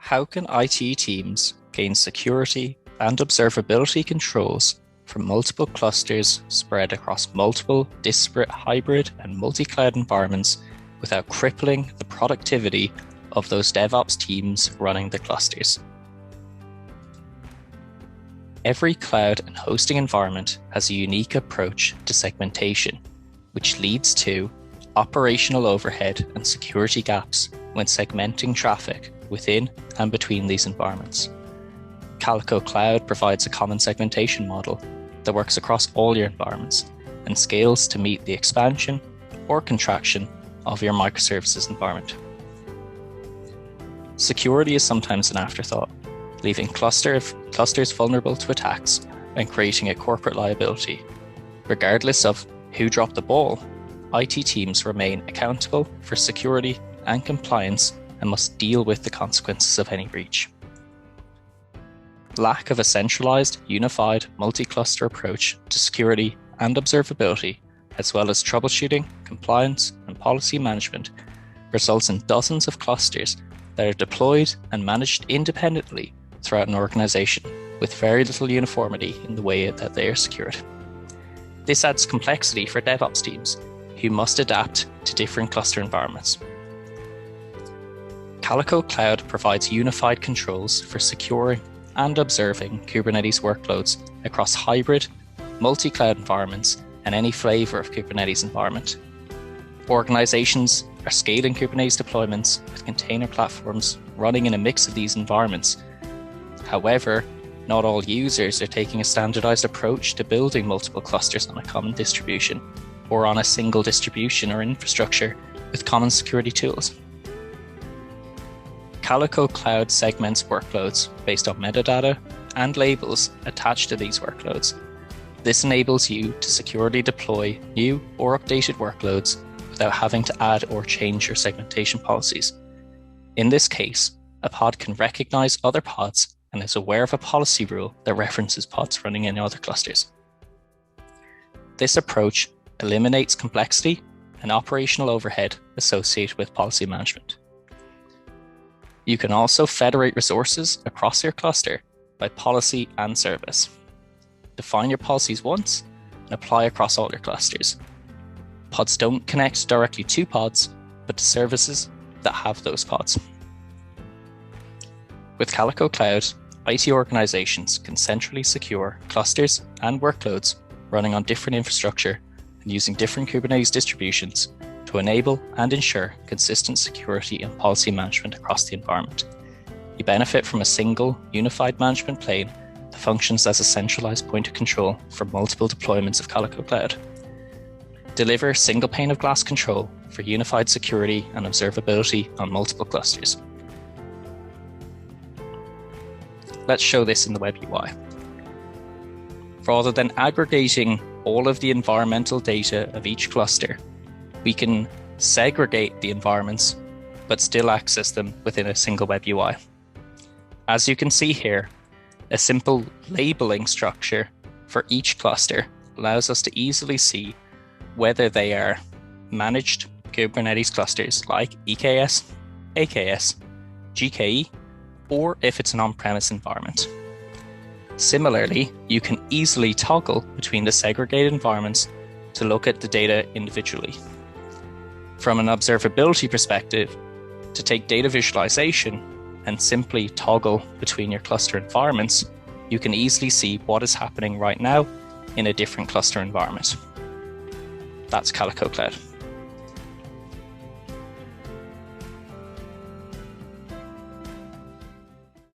How can IT teams gain security and observability controls for multiple clusters spread across multiple disparate hybrid and multi-cloud environments without crippling the productivity of those DevOps teams running the clusters? Every cloud and hosting environment has a unique approach to segmentation, which leads to operational overhead and security gaps when segmenting traffic within and between these environments. Calico Cloud provides a common segmentation model that works across all your environments and scales to meet the expansion or contraction of your microservices environment. Security is sometimes an afterthought, leaving clusters vulnerable to attacks and creating a corporate liability. Regardless of who dropped the ball, IT teams remain accountable for security and compliance and must deal with the consequences of any breach. Lack of a centralized, unified, multi-cluster approach to security and observability, as well as troubleshooting, compliance, and policy management, results in dozens of clusters that are deployed and managed independently throughout an organization, with very little uniformity in the way that they are secured. This adds complexity for DevOps teams, who must adapt to different cluster environments. Calico Cloud provides unified controls for securing and observing Kubernetes workloads across hybrid, multi-cloud environments and any flavor of Kubernetes environment. Organizations are scaling Kubernetes deployments with container platforms running in a mix of these environments. However, not all users are taking a standardized approach to building multiple clusters on a common distribution or on a single distribution or infrastructure with common security tools. Calico Cloud segments workloads based on metadata and labels attached to these workloads. This enables you to securely deploy new or updated workloads without having to add or change your segmentation policies. In this case, a pod can recognize other pods and is aware of a policy rule that references pods running in other clusters. This approach eliminates complexity and operational overhead associated with policy management. You can also federate resources across your cluster by policy and service. Define your policies once and apply across all your clusters. Pods don't connect directly to pods, but to services that have those pods. With Calico Cloud, IT organizations can centrally secure clusters and workloads running on different infrastructure and using different Kubernetes distributions to enable and ensure consistent security and policy management across the environment. You benefit from a single, unified management plane that functions as a centralized point of control for multiple deployments of Calico Cloud. Deliver single pane of glass control for unified security and observability on multiple clusters. Let's show this in the web UI. Rather than aggregating all of the environmental data of each cluster, we can segregate the environments, but still access them within a single web UI. As you can see here, a simple labeling structure for each cluster allows us to easily see whether they are managed Kubernetes clusters like EKS, AKS, GKE, or if it's an on-premise environment. Similarly, you can easily toggle between the segregated environments to look at the data individually. From an observability perspective, to take data visualization and simply toggle between your cluster environments, you can easily see what is happening right now in a different cluster environment. That's Calico Cloud.